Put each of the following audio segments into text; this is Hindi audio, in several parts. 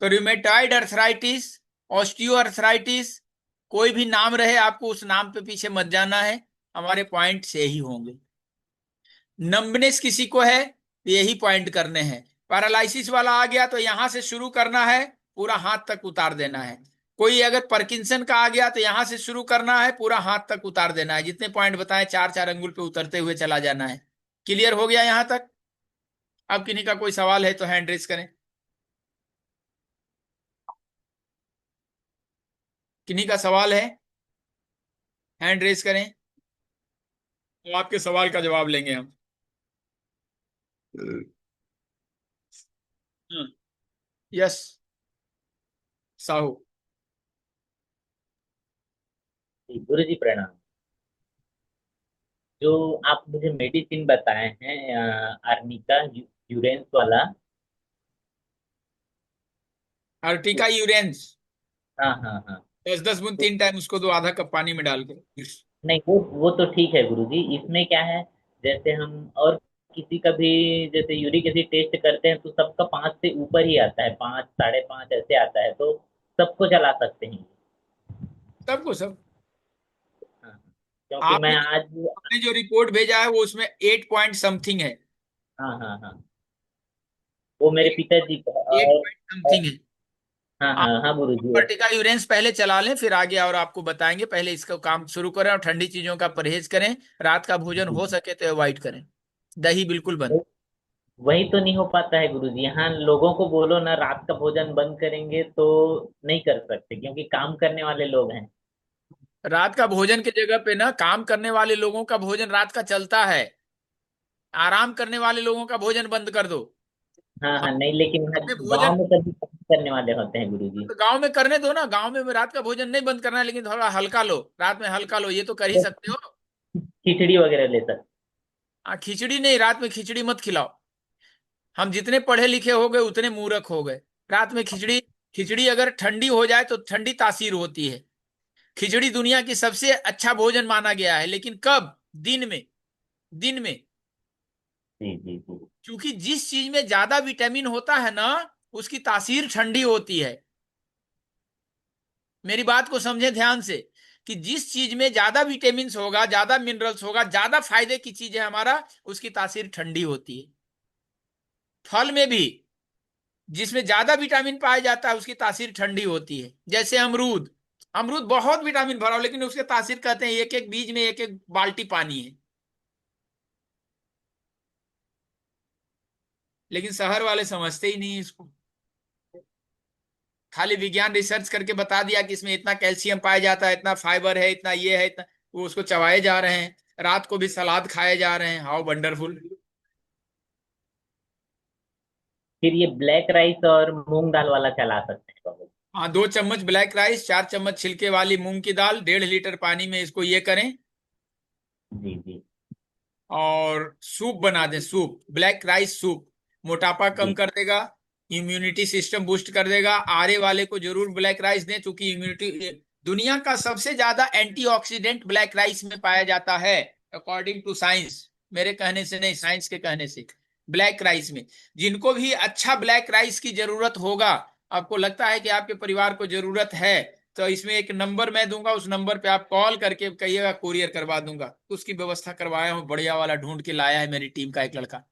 तो रूमेटॉइड अर्थराइटिस, ऑस्टियो अर्थराइटिस, कोई भी नाम रहे आपको उस नाम पे पीछे मत जाना है, हमारे पॉइंट से ही होंगे। नंबनेस किसी को है तो यही पॉइंट करने हैं। पैरालिसिस वाला आ गया तो यहां से शुरू करना है, पूरा हाथ तक उतार देना है। कोई अगर पार्किंसन का आ गया तो यहां से शुरू करना है, पूरा हाथ तक उतार देना है। जितने पॉइंट बताए चार चार अंगुल पे उतरते हुए चला जाना है। क्लियर हो गया यहां तक? अब किन्हीं का कोई सवाल है तो हैंड रेस करें। किन्हीं का सवाल है, हैंड रेस करें, तो आपके सवाल का जवाब लेंगे हम। यस साहू। जी, गुरु जी प्रणाम। जो आप मुझे मेडिसिन बताए हैं आर्निका यूरेंस वाला। अर्टिका यूरेंस, हाँ हाँ हाँ। 10-10 बूंद तो 3 टाइम उसको दो, आधा कप पानी में डाल के। नहीं, वो तो ठीक है गुरु जी। इसमें क्या है, जैसे हम और किसी का भी जैसे यूरिक एसिड टेस्ट करते हैं तो सबका 5 से ऊपर ही आता है, 5 5.5 ऐसे आता है, तो सबको चला सकते हैं। सबको सब। हाँ, क्योंकि मैं आपने आज। आपने जो रिपोर्ट भेजा है वो उसमें 8 पॉइंट समथिंग है। हाँ हाँ हाँ, वो मेरे एट पिताजी का एट और। पॉइंट समथिंग है। हाँ आप हाँ हाँ गुरु जी। वर्टिकल यूरेंस पहले चला लें, फिर आगे और आपको बताएंगे। पहले इसका काम शुरू करें और ठंडी चीजों का परहेज करें। रात का भोजन जी। हो सके तो अवॉइड करें, दही बिल्कुल बंद। वही तो नहीं हो पाता है गुरुजी। यहाँ लोगों को बोलो ना रात का भोजन बंद करेंगे तो नहीं कर सकते, क्योंकि काम करने वाले लोग हैं। रात का भोजन की जगह पे ना, काम करने वाले लोगों का भोजन रात का चलता है, आराम करने वाले लोगों का भोजन बंद कर दो। हाँ हम हाँ, नहीं लेकिन यहाँ अपने गांव भोजन, में कभी काम करने वाले होते हैं गुरुजी। तो गांव में करने दो ना, गांव में रात का भोजन नहीं बंद करना है, लेकिन थोड़ा हल्का लो, रात में हल्का लो, ये तो कर ही तो सकते हो। खिचड़ी वगैरह ले सकते। खिचड़ी नहीं, रात में खिचड़ी मत खिलाओ। हम जितने पढ़े लिखे हो गए उतने मूर्ख हो गए। रात में खिचड़ी, खिचड़ी अगर ठंडी हो जाए तो ठंडी तासीर होती है। खिचड़ी दुनिया की सबसे अच्छा भोजन माना गया है, लेकिन कब? दिन में। दिन में। जी जी जी। क्योंकि जिस चीज में ज्यादा विटामिन होता है ना, उसकी तासीर ठंडी होती है। मेरी बात को समझे ध्यान से, कि जिस चीज में ज्यादा विटामिन होगा, ज्यादा मिनरल्स होगा, ज्यादा फायदे की चीज है हमारा, उसकी तासीर ठंडी होती है। फल में भी जिसमें ज्यादा विटामिन पाया जाता है उसकी तासीर ठंडी होती है। जैसे अमरूद, अमरूद बहुत विटामिन भरा हो, लेकिन उसके तासीर कहते हैं एक एक बीज में एक एक बाल्टी पानी है। लेकिन शहर वाले समझते ही नहीं इसको। खाली विज्ञान रिसर्च करके बता दिया कि इसमें इतना कैल्शियम पाया जाता है, इतना फाइबर है, इतना ये है, इतना, वो उसको चबाए जा रहे हैं। रात को भी सलाद खाए जा रहे हैं। How wonderful. फिर ये ब्लैक राइस और मूंग दाल वाला चला सकते हैं बाबू। हाँ, 2 चम्मच ब्लैक राइस, 4 चम्मच छिलके वाली मूंग की दाल, 1.5 लीटर पानी में इसको ये करें। जी जी और सूप बना दें, सूप, ब्लैक राइस सूप। मोटापा कम जी कर देगा, इम्यूनिटी सिस्टम बूस्ट कर देगा। आरे वाले को जरूर ब्लैक राइस दें, क्योंकि इम्यूनिटी, दुनिया का सबसे ज्यादा एंटीऑक्सीडेंट ब्लैक राइस में पाया जाता है, अकॉर्डिंग टू साइंस। मेरे कहने से नहीं, साइंस के कहने से। ब्लैक राइस में, जिनको भी अच्छा ब्लैक राइस की जरूरत होगा, आपको लगता है कि आपके परिवार को जरूरत है, तो इसमें एक नंबर मैं दूंगा, उस नंबर पे आप कॉल करके कहिएगा, कुरियर करवा दूंगा। उसकी व्यवस्था करवाया हूँ, बढ़िया वाला ढूंढ के लाया है, मेरी टीम का एक लड़का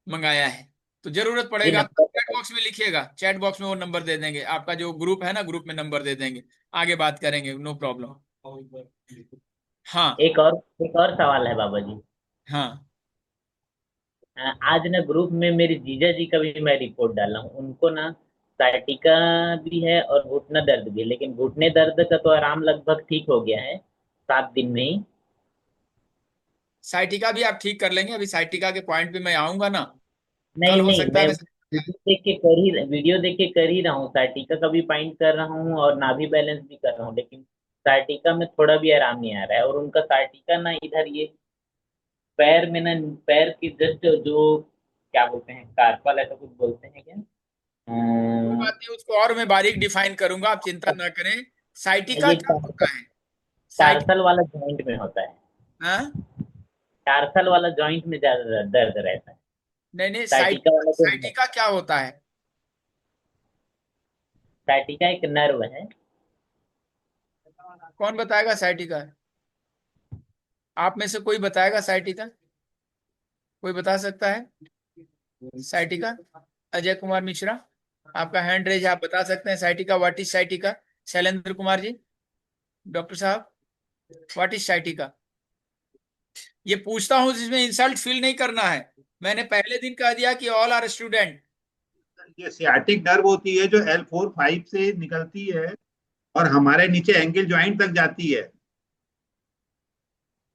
मंगाया है। तो जरूरत जी, पड़ेगा तो नंबर चैट बताइए। बॉक्स में लिखिएगा, चैट बॉक्स में वो नंबर दे देंगे। आपका जो ग्रुप है ना, ग्रुप में नंबर दे देंगे, आगे बात करेंगे, नो प्रॉब्लम। हाँ। एक और सवाल है बाबा जी। हाँ। आज ना ग्रुप में मेरे जीजा जी का भी मैं रिपोर्ट डाला हूँ। उनको ना साइटिका भी है और घुटना दर्द भी है, लेकिन घुटने दर्द का तो आराम लगभग ठीक हो गया है 7 दिन में ही। साइटिका भी आप ठीक कर लेंगे, अभी साइटिका के पॉइंट पे मैं आऊंगा ना, कल नहीं हो नहीं, सकता है मैं मैं। वीडियो देख के कर ही रहा हूँ। साइटिका का भी पॉइंट कर रहा हूँ और नाभि बैलेंस भी कर रहा हूँ, लेकिन साइटिका में थोड़ा भी आराम नहीं आ रहा है। और उनका साइटिका ना इधर ये पैर में ना, पैर की जस्ट जो क्या बोलते हैं, कार्पल ऐसा कुछ बोलते हैं क्या? कोई बात नहीं, उसको और मैं बारीक डिफाइन करूंगा, आप चिंता ना करें। साइटिका ये क्या होता है? साइटिका, टार्सल वाला जॉइंट में होता है। हाँ? टार्सल वाला जॉइंट में ज्यादा दर्द रहता है। नहीं नहीं, साइटिका वाला तो नहीं साइटिका क्या होता है? साइटिका एक नर्व है। कौन बताएगा साइटिका? आप में से कोई बताएगा साइटिका? कोई बता सकता है साइटिका? अजय कुमार मिश्रा, आपका हैंड रेज, आप बता सकते हैं sciatica, what is sciatica? Shailendra Kumar ji, doctor साहब, व्हाट इज साइटिका? ये पूछता हूं जिसमें इंसल्ट फील नहीं करना है। मैंने पहले दिन कह दिया कि ऑल आर स्टूडेंट। ये सियाटिक नर्व होती है जो L4-5 से निकलती है और हमारे नीचे एंगल जॉइंट तक जाती है।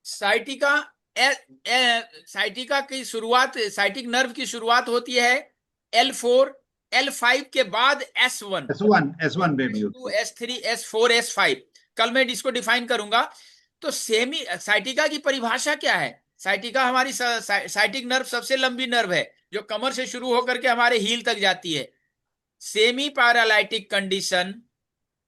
साइटिका साइटिका की शुरुआत, साइटिक नर्व की शुरुआत होती है L4, L5 के बाद S1, S1 में भी S2, होती है। S3, S4, S5। कल मैं इसको डिफाइन करूंगा। तो सेमी साइटिका की परिभाषा क्या है? साइटिका हमारी साइटिक नर्व सबसे लंबी नर्व है जो कमर से शुरू होकर के हमारे हील तक जाती है। Semi paralytic condition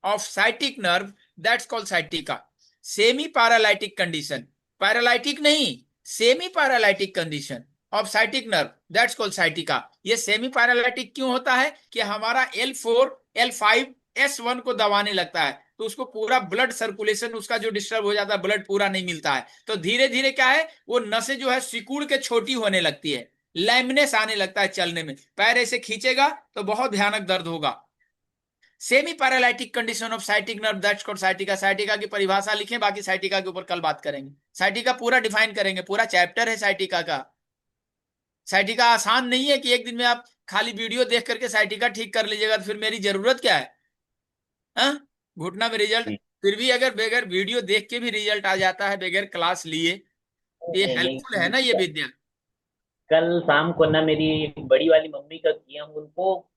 of sciatic nerve, that's called sciatica. Semi paralytic condition, paralytic नहीं, semi paralytic condition of sciatic nerve, that's called sciatica. ये सेमी पैरालाइटिक क्यों होता है कि हमारा L4, L5, S1 को दबाने लगता है, तो उसको पूरा ब्लड सर्कुलेशन उसका जो डिस्टर्ब हो जाता है, ब्लड पूरा नहीं मिलता है, तो धीरे धीरे क्या है, वो नसें जो है सिकुड़ के छोटी होने लगती है, लैमिनेस आने लगता है चलने में, पैर ऐसे खींचेगा तो बहुत भयानक दर्द होगा। Semi paralytic condition of sciatic nerve, that's called sciatica. Sciatica की परिभाषा लिखें, बाकी साइटिका के ऊपर कल बात करेंगे। साइटिका पूरा डिफाइन करेंगे, पूरा चैप्टर है साइटिका का। साइटिका आसान नहीं है कि एक दिन में आप खाली वीडियो देख करके साइटिका ठीक कर लीजिएगा, तो फिर मेरी जरूरत क्या है? हाँ, घुटना में रिजल्ट, जी। फिर भी अगर बगैर वीडियो देख के भी रिजल्ट आ जाता है बगैर क्लास लिए, तो ये नहीं हेल्पफुल है नहीं, ना ये विद्या। कल शाम को ना मेरी बड़ी वाली मम्मी का किया हूँ, उनको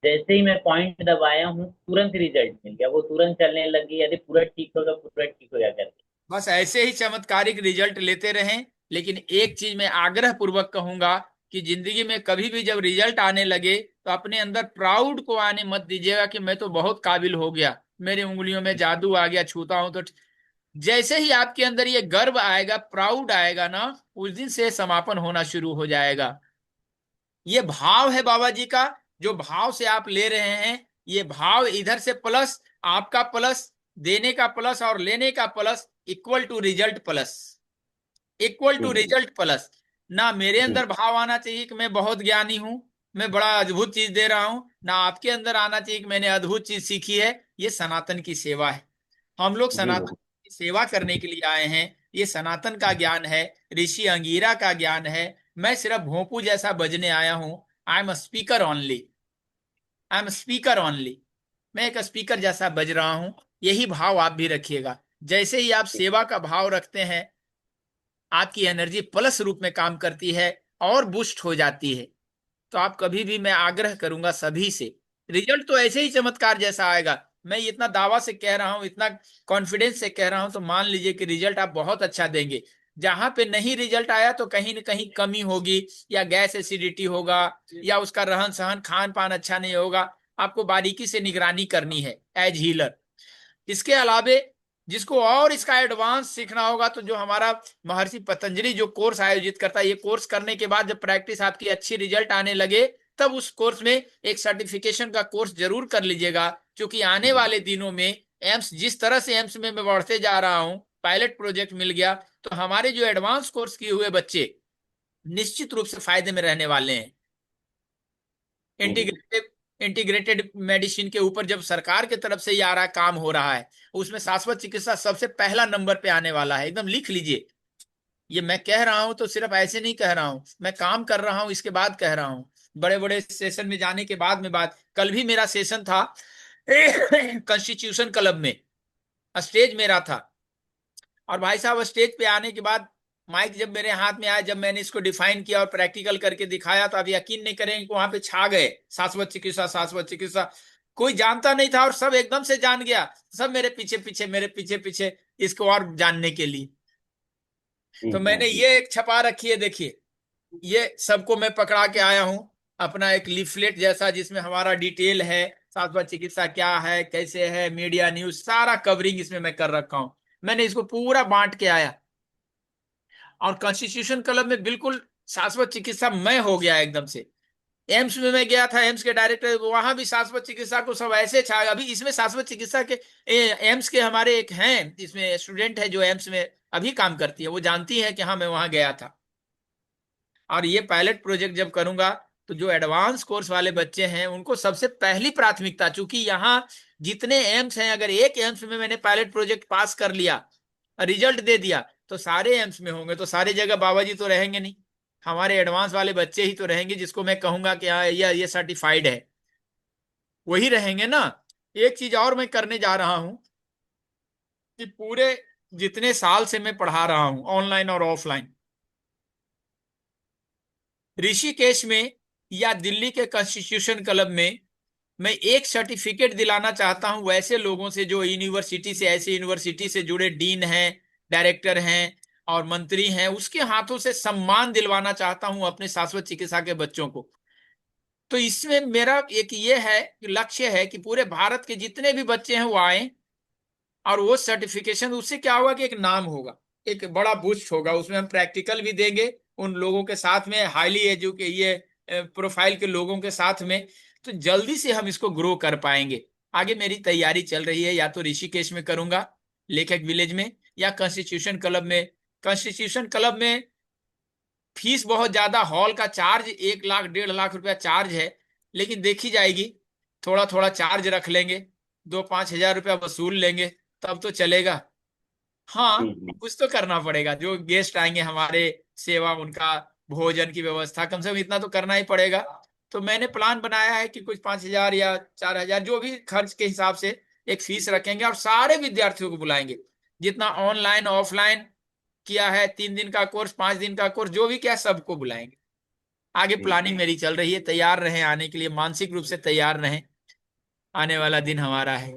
जैसे ही मैं पॉइंट दबाया हूँ तुरंत रिजल्ट मिल गया, वो तुरंत चलने लगी, अरे पूरा ठीक होगा पूरा ठीक हो गया करके। बस ऐसे ही चमत्कारिक रिजल्ट लेते रहें। लेकिन एक चीज मैं आग्रह पूर्वक कहूंगा कि जिंदगी में कभी भी जब रिजल्ट आने लगे तो अपने अंदर प्राउड को आने मत दीजिएगा कि मैं तो बहुत काबिल हो गया, मेरी उंगलियों में जादू आ गया, छूता हूं तो जैसे ही आपके अंदर ये गर्व आएगा, प्राउड आएगा ना, उस दिन से समापन होना शुरू हो जाएगा। ये भाव है बाबा जी का, जो भाव से आप ले रहे हैं, ये भाव इधर से प्लस, आपका प्लस, देने का प्लस और लेने का plus, equal to result plus, equal to जी जी रिजल्ट प्लस। ना मेरे जी अंदर भाव आना चाहिए कि मैं बहुत ज्ञानी हूं, मैं बड़ा अद्भुत चीज दे रहा हूं, ना आपके अंदर आना चाहिए कि मैंने अद्भुत चीज सीखी है। ये सनातन की सेवा है, हम लोग जी सनातन गुरु। की सेवा करने के लिए आए हैं। ये सनातन का ज्ञान है, ऋषि अंगीरा का ज्ञान है। मैं सिर्फ भोंपू जैसा बजने आया हूं। I am a speaker only, I am speaker only. मैं एक स्पीकर जैसा बज रहा हूं। यही भाव आप भी रखिएगा। जैसे ही आप सेवा का भाव रखते हैं, आपकी एनर्जी प्लस रूप में काम करती है और बूस्ट हो जाती है। तो आप कभी भी, मैं आग्रह करूंगा सभी से, रिजल्ट तो ऐसे ही चमत्कार जैसा आएगा। मैं इतना दावा से कह रहा हूं, इतना कॉन्फिडेंस से कह रहा हूं, तो मान लीजिए कि रिजल्ट आप बहुत अच्छा देंगे। जहां पे नहीं रिजल्ट आया तो कहीं न कहीं कमी होगी, या गैस एसिडिटी होगा, या उसका रहन सहन खान पान अच्छा नहीं होगा। आपको बारीकी से निगरानी करनी है एज हीलर। इसके अलावे जिसको और इसका एडवांस सीखना होगा, तो जो हमारा महर्षि पतंजलि जो कोर्स आयोजित करता है, ये कोर्स करने के बाद जब प्रैक्टिस आपकी अच्छी रिजल्ट आने लगे, तब उस कोर्स में एक सर्टिफिकेशन का कोर्स जरूर कर लीजिएगा। क्योंकि आने जी वाले दिनों में एम्स, जिस तरह से एम्स में मैं बढ़ते जा रहा हूं, पायलट प्रोजेक्ट मिल गया, तो हमारे जो एडवांस कोर्स किए हुए बच्चे निश्चित रूप से फायदे में रहने वाले हैं। जी जी इंटीग्रेटेड इंटीग्रेटेड मेडिसिन के ऊपर जब सरकार की तरफ से ये आ रहा काम हो रहा है, उसमें शाश्वत चिकित्सा सबसे पहला नंबर पे आने वाला है, एकदम लिख लीजिए। ये मैं कह रहा हूं तो सिर्फ ऐसे नहीं कह रहा हूं, मैं काम कर रहा हूं इसके बाद कह रहा हूं। बड़े बड़े सेशन में जाने के बाद में बात, कल भी मेरा सेशन था कॉन्स्टिट्यूशन क्लब में, स्टेज मेरा था। और भाई साहब स्टेज पे आने के बाद माइक जब मेरे हाथ में आया, जब मैंने इसको डिफाइन किया और प्रैक्टिकल करके दिखाया, तो आप यकीन नहीं करेंगे कि वहां पे छा गए शाश्वत चिकित्सा, शाश्वत चिकित्सा। कोई जानता नहीं था और सब एकदम से जान गया, सब मेरे पीछे पीछे, मेरे पीछे पीछे, इसको और जानने के लिए। जी तो जी मैंने जी ये एक छपा रखी है, देखिए, ये सबको मैं पकड़ा के आया हूं, अपना एक लीफलेट जैसा, जिसमें हमारा डिटेल है, शाश्वत चिकित्सा क्या है, कैसे है, मीडिया न्यूज, सारा कवरिंग इसमें मैं कर रखा हूं। मैंने इसको पूरा बांट के आया। और कॉन्स्टिट्यूशन क्लब में बिल्कुल शाश्वत चिकित्सा मैं हो गया एकदम से। एम्स में मैं गया था, एम्स के डायरेक्टर, वहां भी शाश्वत चिकित्सा को सब ऐसे छा, अभी इसमें शाश्वत चिकित्सा के एम्स के हमारे एक हैं, इसमें स्टूडेंट है जो एम्स में अभी काम करती है, वो जानती है कि हाँ मैं वहां गया था। और ये पायलट प्रोजेक्ट जब करूंगा तो जो एडवांस कोर्स वाले बच्चे हैं उनको सबसे पहली प्राथमिकता, चूंकि यहाँ जितने एम्स हैं, अगर एक एम्स में मैंने पायलट प्रोजेक्ट पास कर लिया, रिजल्ट दे दिया, तो सारे एम्स में होंगे, तो सारे जगह बाबा जी तो रहेंगे नहीं, हमारे एडवांस वाले बच्चे ही तो रहेंगे, जिसको मैं कहूंगा कि हाँ ये सर्टिफाइड है, वही रहेंगे ना। एक चीज और मैं करने जा रहा हूं कि पूरे जितने साल से मैं पढ़ा रहा हूं ऑनलाइन और ऑफलाइन, ऋषिकेश में या दिल्ली के कॉन्स्टिट्यूशन क्लब में मैं एक सर्टिफिकेट दिलाना चाहता हूं वैसे लोगों से जो यूनिवर्सिटी से, ऐसे यूनिवर्सिटी से जुड़े डीन हैं, डायरेक्टर हैं और मंत्री हैं, उसके हाथों से सम्मान दिलवाना चाहता हूं अपने शाश्वत चिकित्सा के बच्चों को। तो इसमें मेरा एक ये है लक्ष्य है कि पूरे भारत के जितने भी बच्चे हैं वो आए, और वो सर्टिफिकेशन, उससे क्या होगा कि एक नाम होगा, एक बड़ा बूस्ट होगा, उसमें हम प्रैक्टिकल भी देंगे उन लोगों के साथ में, हाईली एजुकेट ये प्रोफाइल के लोगों के साथ में, तो जल्दी से हम इसको ग्रो कर पाएंगे। आगे मेरी तैयारी चल रही है, या तो ऋषिकेश में करूंगा लेखक विलेज में, या कॉन्स्टिट्यूशन क्लब में। कॉन्स्टिट्यूशन क्लब में फीस बहुत ज्यादा, हॉल का चार्ज 1 लाख 1.5 लाख रुपया चार्ज है, लेकिन देखी जाएगी, थोड़ा थोड़ा चार्ज रख लेंगे, 2-5 हजार रुपया वसूल लेंगे, तब तो चलेगा। हाँ, जी जी। कुछ तो करना पड़ेगा, जो गेस्ट आएंगे हमारे, सेवा, उनका भोजन की व्यवस्था, कम से कम इतना तो करना ही पड़ेगा। तो मैंने प्लान बनाया है कि कुछ 5 हजार या 4 हजार, जो भी खर्च के हिसाब से एक फीस रखेंगे, और सारे विद्यार्थियों को बुलाएंगे, जितना ऑनलाइन ऑफलाइन किया है, 3 दिन का कोर्स, 5 दिन का कोर्स, जो भी क्या, सबको बुलाएंगे। आगे जी प्लानिंग जी। मेरी चल रही है, तैयार रहें आने के लिए, मानसिक रूप से तैयार रहें, आने वाला दिन हमारा है।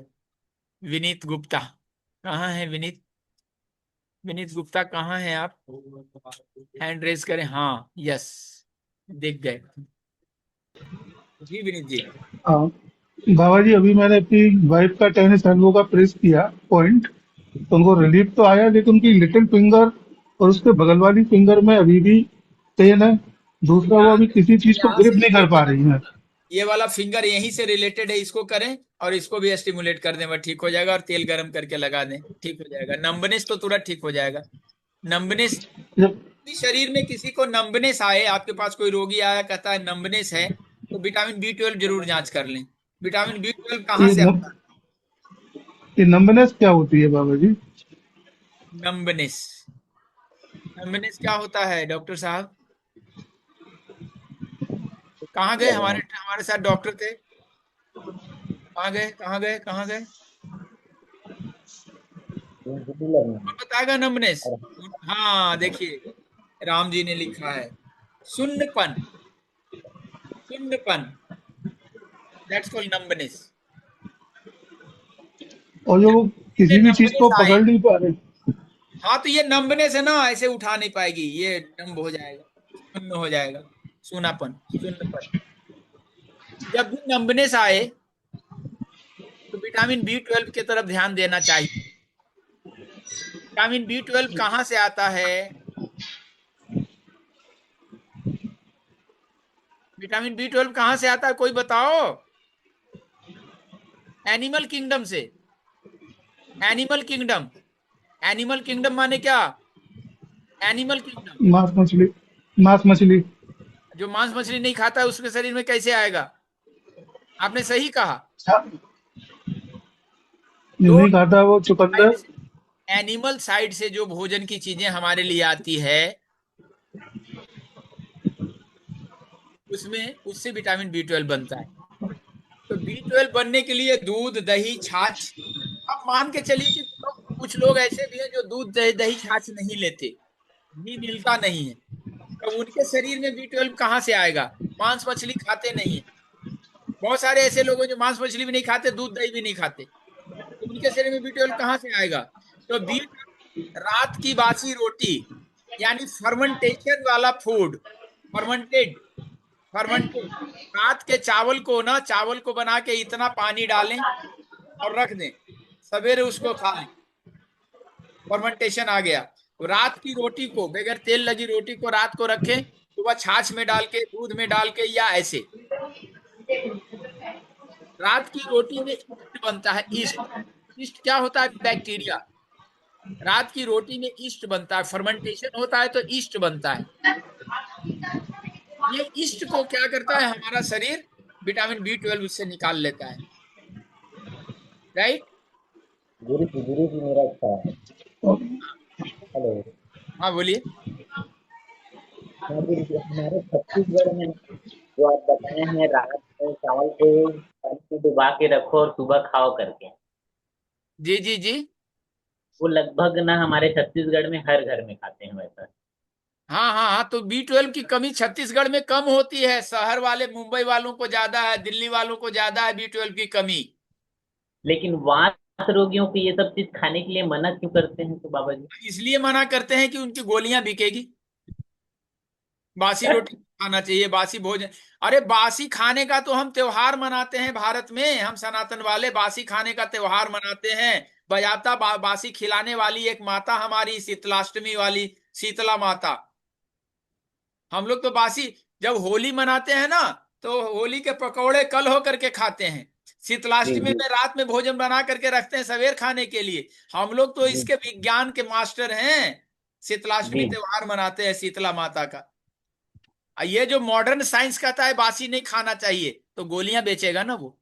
विनीत गुप्ता, कहाँ है विनीत? विनीत गुप्ता कहाँ है आप? हैंड रेज करें, हाँ, यस, दिख गए। जी विनीत जी। हाँ बाबा जी, अभी मैंने अपनी वाइफ का टेनिस एल्बो का प्रेस किया पॉइंट, तो उनको रिलीफ तो आया, लेकिन उनकी लिटिल फिंगर और उसके बगल वाली फिंगर में अभी भी पेन है। दूसरा, वो यहाँ अभी किसी चीज को यहाँ ग्रिप से नहीं कर पा रही है। ये वाला फिंगर यहीं से रिलेटेड है, इसको करें और इसको भी स्टिमुलेट कर दें, वह ठीक हो जाएगा, और तेल गर्म करके लगा दें, ठीक हो जाएगा। नंबनेस तो तुरंत ठीक हो जाएगा। नंबनेस, जब शरीर में किसी को नंबनेस आए, आपके पास कोई रोगी आया कहता है नंबनेस है, तो विटामिन B12 जरूर जांच कर लें। विटामिन B12 कहाँ ये से आता है? ये नंबनेस क्या होती है बाबा जी? नंबनेस, नंबनेस क्या होता है डॉक्टर साहब? कहाँ गए हमारे हमारे साथ डॉक्टर थे? कहाँ गए, कहाँ गए, कहाँ गए? कौन बताएगा नंबनेस? हाँ देखिए, राम जी ने लिखा है, सुन्नपन, सुन्नपन, दैट्स कॉल्ड नंबनेस। और जो जब वो उन्हें किसी भी चीज नंबनेस को आए, पकड़ नहीं पा रहे। हाँ तो ये नंबनेस है ना, ऐसे उठा नहीं पाएगी, ये नंब हो जाएगा, सुन्न हो जाएगा, सूनापन, सुन्नपन। जब भी नंबनेस आए तो विटामिन B12 की तरफ ध्यान देना चाहिए। विटामिन B12 कहाँ से आता है? विटामिन B12 कहाँ से आता है, कोई बताओ? एनिमल किंगडम से। एनिमल किंगडम, एनिमल किंगडम माने क्या? एनिमल किंगडम, मांस मछली, मांस मछली। जो मांस मछली नहीं खाता है उसके शरीर में कैसे आएगा? आपने सही कहा। अच्छा, जो तो नहीं खाता वो साइड चुकंदर। से, एनिमल साइड से जो भोजन की चीजें हमारे लिए आती है, उसमें, उससे विटामिन B12 बनता है। तो B12 बनने के लिए दूध, दही, छाछ, अब मान के चलिए कि कुछ लोग ऐसे भी हैं जो दूध, दही, दही छाछ नहीं लेते, घी मिलता नहीं है, तो उनके शरीर में B12 कहाँ से आएगा? मांस मछली खाते नहीं है, बहुत सारे ऐसे लोग हैं जो मांस मछली भी नहीं खाते, दूध दही भी नहीं खाते, तो उनके शरीर में B12 कहाँ से आएगा? तो बी रात की बासी रोटी, यानी फर्मेंटेशन वाला फूड, फर्मेंटेड, फर्मेंटेड, रात के चावल को ना, चावल को बना के इतना पानी डालें और रख दें, सवेरे उसको खा लें, फर्मेंटेशन आ गया। तो रात की रोटी को, बगैर तेल लगी रोटी को रात को रखें, सुबह छाछ में डाल के, दूध में डाल के, या ऐसे। रात की रोटी में ईस्ट बनता है, ईस्ट। ईस्ट क्या होता है? बैक्टीरिया। रात की रोटी में ईस्ट बनता है, फर्मेंटेशन होता है तो ईस्ट बनता है। ये ईस्ट को क्या करता है हमारा शरीर? विटामिन B12 उससे निकाल लेता है, राइट। गुरु जी मेरा अच्छा है। हेलो। हाँ बोलिए। हाँ गुरु जी, हमारे छत्तीसगढ़ में जो आप बताए हैं, रात में चावल को पानी में डुबा के रखो और सुबह खाओ करके, जी जी जी। वो लगभग ना हमारे छत्तीसगढ़ में हर घर में खाते हैं वैसा। हाँ हाँ हाँ, तो B12 की कमी छत्तीसगढ़ में कम होती है। शहर वाले, मुंबई वालों को ज्यादा है, दिल्ली वालों को ज्यादा है B12 की कमी। लेकिन वात रोगियों को ये सब चीज खाने के लिए मना क्यों करते हैं तो बाबा जी? इसलिए मना करते हैं कि उनकी गोलियां बिकेगी। बासी रोटी खाना चाहिए, बासी भोजन। अरे बासी खाने का तो हम त्योहार मनाते हैं भारत में। हम सनातन वाले बासी खाने का त्योहार मनाते हैं। बजाता बासी खिलाने वाली एक माता हमारी, शीतलाष्टमी वाली शीतला माता। हम लोग तो बासी, जब होली मनाते हैं ना, तो होली के पकौड़े कल होकर के खाते हैं। जी शीतलाष्टमी जी में रात में भोजन बना करके रखते हैं सवेर खाने के लिए। हम लोग तो जी इसके विज्ञान के मास्टर हैं। शीतलाष्टमी जी त्योहार मनाते हैं शीतला माता का। ये जो मॉडर्न साइंस कहता है बासी नहीं खाना चाहिए, तो गोलियां बेचेगा ना वो।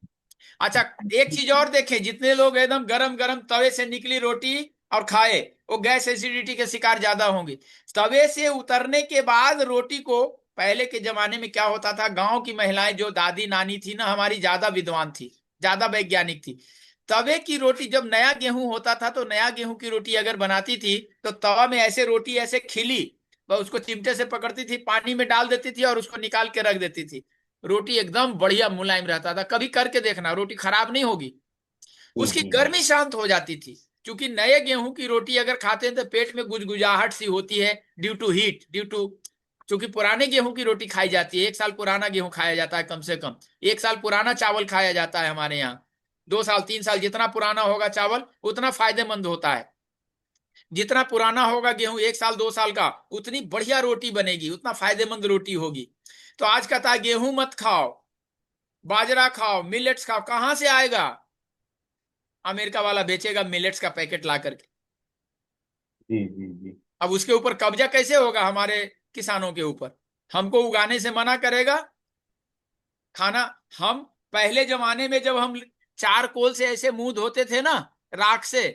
अच्छा, एक चीज और देखें, जितने लोग एकदम गरम गरम तवे से निकली रोटी और खाए, वो गैस एसिडिटी के शिकार ज्यादा होंगे। तवे से उतरने के बाद रोटी को, पहले के जमाने में क्या होता था, गांव की महिलाएं जो दादी नानी थी ना हमारी, ज्यादा विद्वान थी, ज्यादा वैज्ञानिक थी। तवे की रोटी, जब नया गेहूं होता था तो नया गेहूं की रोटी अगर बनाती थी, तो तवा में ऐसे रोटी ऐसे खिली, वह उसको चिमटे से पकड़ती थी, पानी में डाल देती थी और उसको निकाल के रख देती थी। रोटी एकदम बढ़िया मुलायम रहता था। कभी करके देखना, रोटी खराब नहीं होगी। जी उसकी जी जी गर्मी शांत हो जाती थी। क्योंकि नए गेहूं की रोटी अगर खाते हैं तो पेट में गुजगुजाहट सी होती है, due to heat, due to, क्योंकि पुराने गेहूं की रोटी खाई जाती है। 1 साल पुराना गेहूं खाया जाता है, कम से कम 1 साल पुराना चावल खाया जाता है हमारे यहाँ। 2 साल 3 साल जितना पुराना होगा चावल उतना फायदेमंद होता है। जितना पुराना होगा गेहूं, 1 साल 2 साल का, उतनी बढ़िया रोटी बनेगी, उतना फायदेमंद रोटी होगी। तो आज कहता है गेहूं मत खाओ, बाजरा खाओ, मिलेट्स खाओ। कहां से आएगा? अमेरिका वाला बेचेगा मिलेट्स का पैकेट ला करके। जी जी जी अब उसके ऊपर कब्जा कैसे होगा हमारे किसानों के ऊपर? हमको उगाने से मना करेगा खाना। हम पहले जमाने में जब हम चार कोल से ऐसे मुंह धोते थे ना, राख से,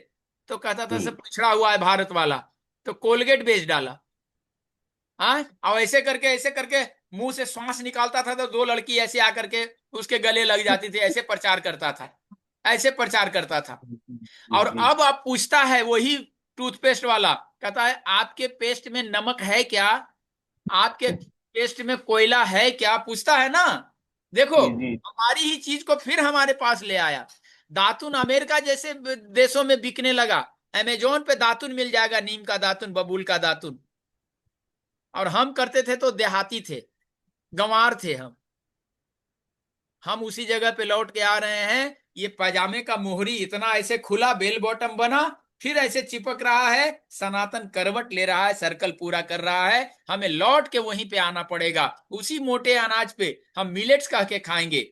तो कहता था सब जी पिछड़ा हुआ है भारत वाला, तो कोलगेट बेच डाला। हाँ, और ऐसे करके मुंह से श्वास निकालता था तो 2 लड़की ऐसे आकर के उसके गले लग जाती थी। ऐसे प्रचार करता था, ऐसे प्रचार करता था। जी और जी अब आप पूछता है वही टूथपेस्ट वाला, कहता है आपके पेस्ट में नमक है क्या? आपके पेस्ट में कोयला है क्या? पूछता है ना। देखो, जी जी हमारी ही चीज को फिर हमारे पास ले आया। दातुन अमेरिका जैसे देशों में बिकने लगा। अमेजोन पे दातुन मिल जाएगा, नीम का दातुन, बबूल का दातुन। और हम करते थे तो देहाती थे, गंवार थे हम। उसी जगह पे लौट के आ रहे हैं। ये पैजामे का मोहरी इतना ऐसे खुला, बेल बॉटम बना, फिर ऐसे चिपक रहा है, सनातन करवट ले रहा है, सर्कल पूरा कर रहा है। हमें लौट के वहीं पे आना पड़ेगा, उसी मोटे अनाज पे हम मिलेट्स कह के खाएंगे।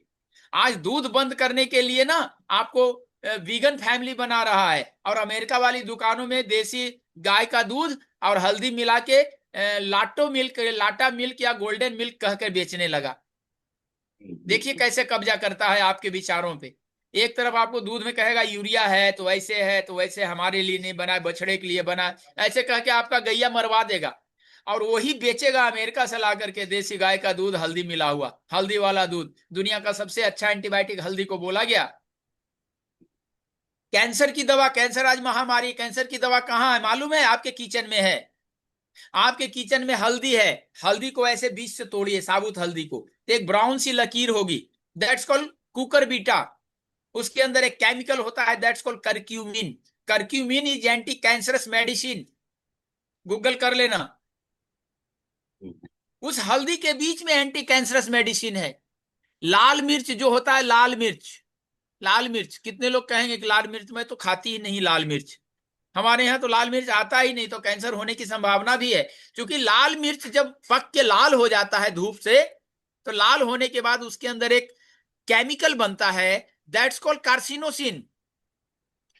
आज दूध बंद करने के लिए ना आपको वीगन फैमिली बना रहा है, और अमेरिका वाली दुकानों में देसी गाय का दूध और हल्दी मिला के लाटो मिल्क, लाटा मिल्क या गोल्डन मिल्क कह के बेचने लगा। जी देखिए कैसे कब्जा करता है आपके विचारों पे। एक तरफ आपको दूध में कहेगा यूरिया है तो ऐसे है तो वैसे, हमारे लिए नहीं बना, बछड़े के लिए बना, ऐसे कह के आपका गैया मरवा देगा। और वही बेचेगा अमेरिका से ला करके देसी गाय का दूध, हल्दी मिला हुआ, हल्दी वाला दूध। दुनिया का सबसे अच्छा एंटीबायोटिक हल्दी को बोला गया। कैंसर की दवा, कैंसर आज महामारी, कैंसर की दवा कहाँ है मालूम है? आपके किचन में है। आपके किचन में हल्दी है। हल्दी को ऐसे बीच से तोड़िए, साबुत हल्दी को, तो एक ब्राउन सी लकीर होगी, दैट्स कॉल्ड कुकर बीटा। उसके अंदर एक केमिकल होता है, that's called curcumin. Curcumin is anti cancerous medicine, Google कर लेना। उस हल्दी के बीच में एंटी कैंसरस मेडिसिन है। लाल मिर्च जो होता है, लाल मिर्च, लाल मिर्च, कितने लोग कहेंगे कि लाल मिर्च मैं तो खाती ही नहीं लाल मिर्च। हमारे यहाँ तो लाल मिर्च आता ही नहीं, तो कैंसर होने की संभावना भी है। क्योंकि लाल मिर्च जब पक के लाल हो जाता है धूप से, तो लाल होने के बाद उसके अंदर एक केमिकल बनता है, that's called carcinosin.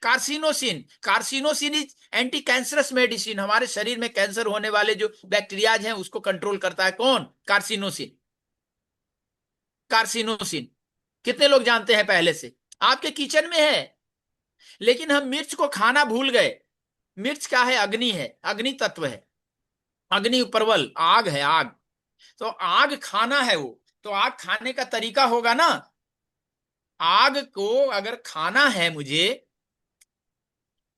Carcinosin, carcinosin is anti cancerous medicine. हमारे शरीर में कैंसर होने वाले जो बैक्टीरियाज हैं उसको कंट्रोल करता है। कौन? कार्सिनोसिन। कार्सिनोसिन कितने लोग जानते हैं? पहले से आपके किचन में है, लेकिन हम मिर्च को खाना भूल गए। मिर्च क्या है? अग्नि है, अग्नि तत्व है, अग्नि परवल, आग है, आग। तो आग खाना है वो, तो आग खाने का तरीका होगा ना। आग को अगर खाना है मुझे,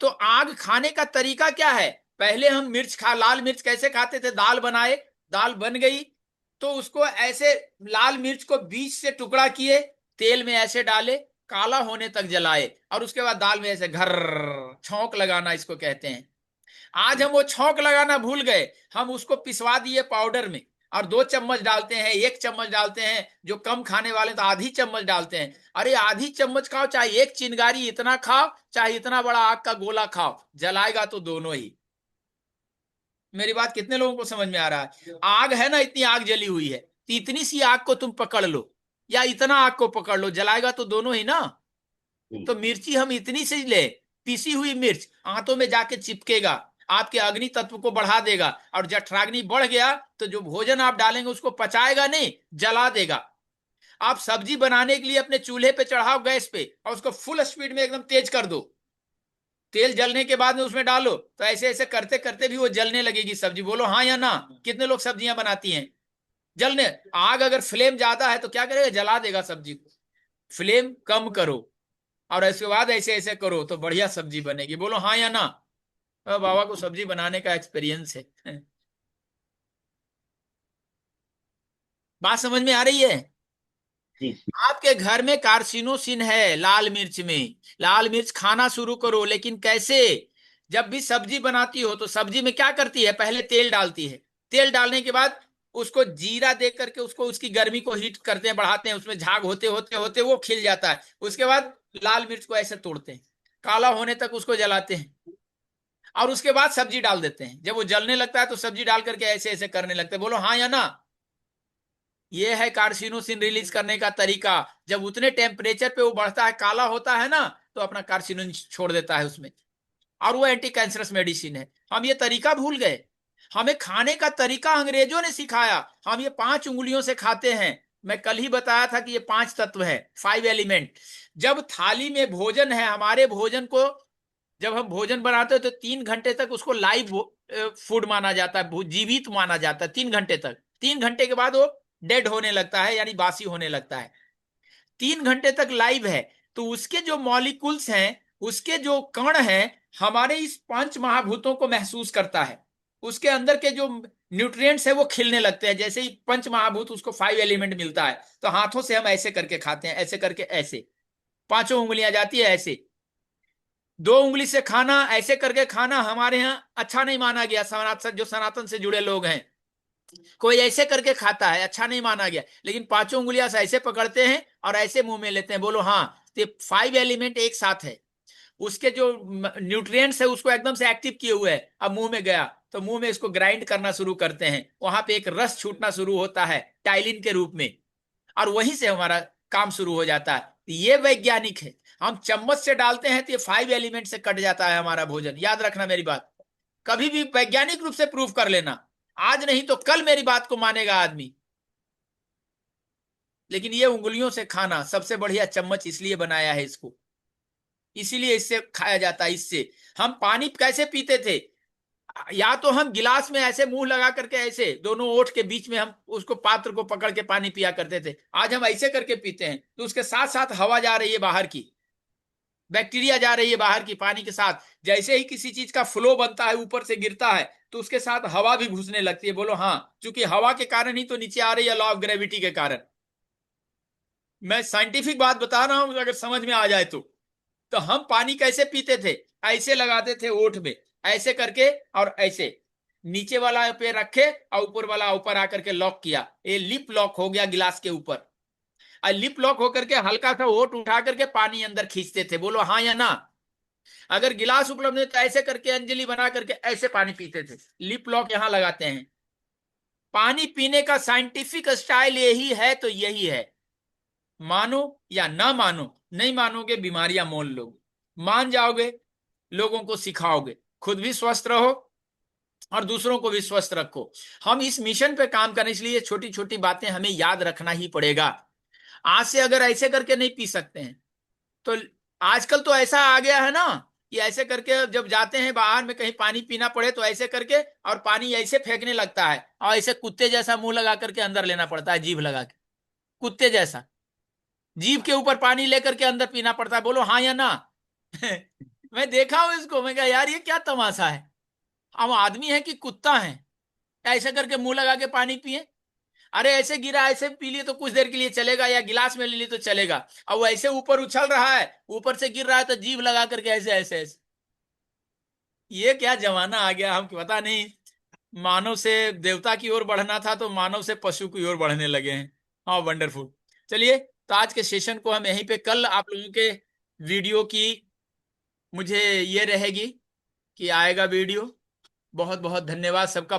तो आग खाने का तरीका क्या है? पहले हम मिर्च लाल मिर्च कैसे खाते थे? दाल बनाए, दाल बन गई तो उसको ऐसे लाल मिर्च को बीच से टुकड़ा किए, तेल में ऐसे डाले, काला होने तक जलाए, और उसके बाद दाल में ऐसे घर छौंक लगाना, इसको कहते हैं। आज हम वो छौंक लगाना भूल गए, हम उसको पिसवा दिए पाउडर में, और 2 चम्मच डालते हैं, 1 चम्मच डालते हैं। जो कम खाने वाले तो आधी चम्मच डालते हैं। अरे आधी चम्मच खाओ, चाहे 1 चिंगारी इतना खाओ, चाहे इतना बड़ा आग का गोला खाओ, जलाएगा तो दोनों ही। मेरी बात कितने लोगों को समझ में आ रहा है? आग है ना, इतनी आग जली हुई है, तो इतनी सी आग को तुम पकड़ लो या इतना आग को पकड़ लो, जलाएगा तो दोनों ही ना। तो मिर्ची हम इतनी सी ले, पिसी हुई मिर्च आंतों में जाके चिपकेगा, आपके अग्नि तत्व को बढ़ा देगा, और जठराग्नि बढ़ गया तो जो भोजन आप डालेंगे उसको पचाएगा नहीं, जला देगा। आप सब्जी बनाने के लिए अपने चूल्हे पे चढ़ाओ गैस पे, और उसको फुल स्पीड में एकदम तेज कर दो, तेल जलने के बाद में उसमें डालो, तो ऐसे ऐसे करते करते भी वो जलने लगेगी सब्जी। बोलो हाँ या ना? कितने लोग सब्जियां बनाती हैं? जलने, आग अगर फ्लेम ज्यादा है तो क्या करेगा? जला देगा सब्जी को। फ्लेम कम करो, और इसके बाद ऐसे ऐसे करो तो बढ़िया सब्जी बनेगी। बोलो हाँ या ना? बाबा को सब्जी बनाने का एक्सपीरियंस है। बात समझ में आ रही है? जी। आपके घर में कार्सिनोसिन है लाल मिर्च में, लाल मिर्च खाना शुरू करो। लेकिन कैसे? जब भी सब्जी बनाती हो तो सब्जी में क्या करती है? पहले तेल डालती है, तेल डालने के बाद उसको जीरा दे करके उसको, उसकी गर्मी को हीट करते हैं, बढ़ाते हैं, उसमें झाग होते होते होते वो खिल जाता है। उसके बाद लाल मिर्च को ऐसे तोड़ते हैं, काला होने तक उसको जलाते हैं, और उसके बाद सब्जी डाल देते हैं। जब वो जलने लगता है तो सब्जी डाल करके ऐसे ऐसे करने लगते हैं। बोलो हाँ या ना? ये है कार्सिनोसिन रिलीज करने का तरीका। जब उतने टेम्परेचर पे वो बढ़ता है, काला होता है ना, तो अपना कार्सिनोसिन छोड़ देता है उसमें, और वो एंटी कैंसरस मेडिसिन है। हम ये तरीका भूल गए। हमें खाने का तरीका अंग्रेजों ने सिखाया। हम ये 5 उंगलियों से खाते हैं। मैं कल ही बताया था कि ये 5 तत्व है, 5 एलिमेंट। जब थाली में भोजन है, हमारे भोजन को जब हम भोजन बनाते हैं तो 3 घंटे तक उसको लाइव फूड माना जाता है, जीवित माना जाता है 3 घंटे तक। 3 घंटे के बाद वो डेड होने लगता है, यानी बासी होने लगता है। 3 घंटे तक लाइव है, तो उसके जो मॉलिक्यूल्स हैं, उसके जो कण हैं, हमारे इस 5 महाभूतों को महसूस करता है। उसके अंदर के जो न्यूट्रिएंट्स है वो खिलने लगते हैं। जैसे ही 5 महाभूत, उसको 5 एलिमेंट मिलता है, तो हाथों से हम ऐसे करके खाते हैं, ऐसे करके, ऐसे 5 उंगलियां जाती है ऐसे। 2 उंगली से खाना, ऐसे करके खाना हमारे यहाँ अच्छा नहीं माना गया। जो सनातन से जुड़े लोग हैं, कोई ऐसे करके खाता है, अच्छा नहीं माना गया। लेकिन 5 उंगलियां से ऐसे पकड़ते हैं और ऐसे मुंह में लेते हैं। बोलो हाँ? तो 5 एलिमेंट एक साथ है, उसके जो न्यूट्रिएंट्स है उसको एकदम से एक्टिव किए हुए है। अब मुंह में गया तो मुंह में इसको ग्राइंड करना शुरू करते हैं, वहां पे एक रस छूटना शुरू होता है टाइलिन के रूप में, और वहीं से हमारा काम शुरू हो जाता है। ये वैज्ञानिक है। हम चम्मच से डालते हैं तो ये 5 एलिमेंट से कट जाता है हमारा भोजन। याद रखना मेरी बात, कभी भी वैज्ञानिक रूप से प्रूव कर लेना। आज नहीं तो कल मेरी बात को मानेगा आदमी। लेकिन ये उंगलियों से खाना सबसे बढ़िया, चम्मच इसलिए बनाया है इसको, इसीलिए इससे खाया जाता है। इससे हम पानी कैसे पीते थे? या तो हम गिलास में ऐसे मुंह लगा करके, ऐसे दोनों ओठ के बीच में हम उसको, पात्र को पकड़ के पानी पिया करते थे। आज हम ऐसे करके पीते हैं, तो उसके साथ साथ हवा जा रही है बाहर की, बैक्टीरिया जा रही है बाहर की पानी के साथ। जैसे ही किसी चीज का फ्लो बनता है, ऊपर से गिरता है, तो उसके साथ हवा भी घुसने लगती है। बोलो हाँ? क्योंकि हवा के कारण ही तो नीचे आ रही है, लॉ ऑफ ग्रेविटी के कारण। मैं साइंटिफिक बात बता रहा हूं, अगर समझ में आ जाए तो हम पानी कैसे पीते थे? ऐसे लगाते थे ओठ में, ऐसे करके, और ऐसे नीचे वाला पे रखे और ऊपर वाला ऊपर आकर के लॉक किया, ये लिप लॉक हो गया गिलास के ऊपर। और लिप लॉक होकर के हल्का सा ओठ उठा करके पानी अंदर खींचते थे। बोलो हाँ या ना? अगर गिलास उपलब्ध नहीं तो ऐसे करके अंजलि बना करके ऐसे पानी पीते थे। लिप लॉक यहां लगाते हैं। पानी पीने का साइंटिफिक स्टाइल यही है, तो यही है। मानो या ना मानो, नहीं मानोगे बीमारियां मोल लोगे, मान जाओगे लोगों को सिखाओगे, खुद भी स्वस्थ रहो और दूसरों को भी स्वस्थ रखो। हम इस मिशन पे काम करें, इसलिए छोटी छोटी बातें हमें याद रखना ही पड़ेगा। आज से अगर ऐसे करके नहीं पी सकते हैं तो आजकल तो ऐसा आ गया है ना कि ऐसे करके जब जाते हैं बाहर में कहीं पानी पीना पड़े तो ऐसे करके और पानी ऐसे फेंकने लगता है और ऐसे कुत्ते जैसा मुंह लगा करके अंदर लेना पड़ता है, जीभ लगा के कुत्ते जैसा जीभ के ऊपर पानी लेकर के अंदर पीना पड़ता है। बोलो हाँ या ना? मैं देखा हूं इसको, मैं कहा यार ये क्या तमाशा है, हम आदमी है कि कुत्ता है? ऐसे करके मुंह लगा के पानी पिए। अरे ऐसे गिरा ऐसे पी लिए तो कुछ देर के लिए चलेगा, या गिलास में ले लिए तो चलेगा। और वो ऐसे ऊपर उछल रहा है, ऊपर से गिर रहा है तो जीभ लगा करके ऐसे ऐसे ऐसे। ये क्या जमाना आ गया, हम पता नहीं। मानव से देवता की ओर बढ़ना था तो मानव से पशु की ओर बढ़ने लगे हैं। हाँ वंडरफुल। चलिए, तो आज के सेशन को हम यहीं पे, कल आप लोगों के वीडियो की मुझे ये रहेगी कि आएगा वीडियो। बहुत बहुत धन्यवाद सबका।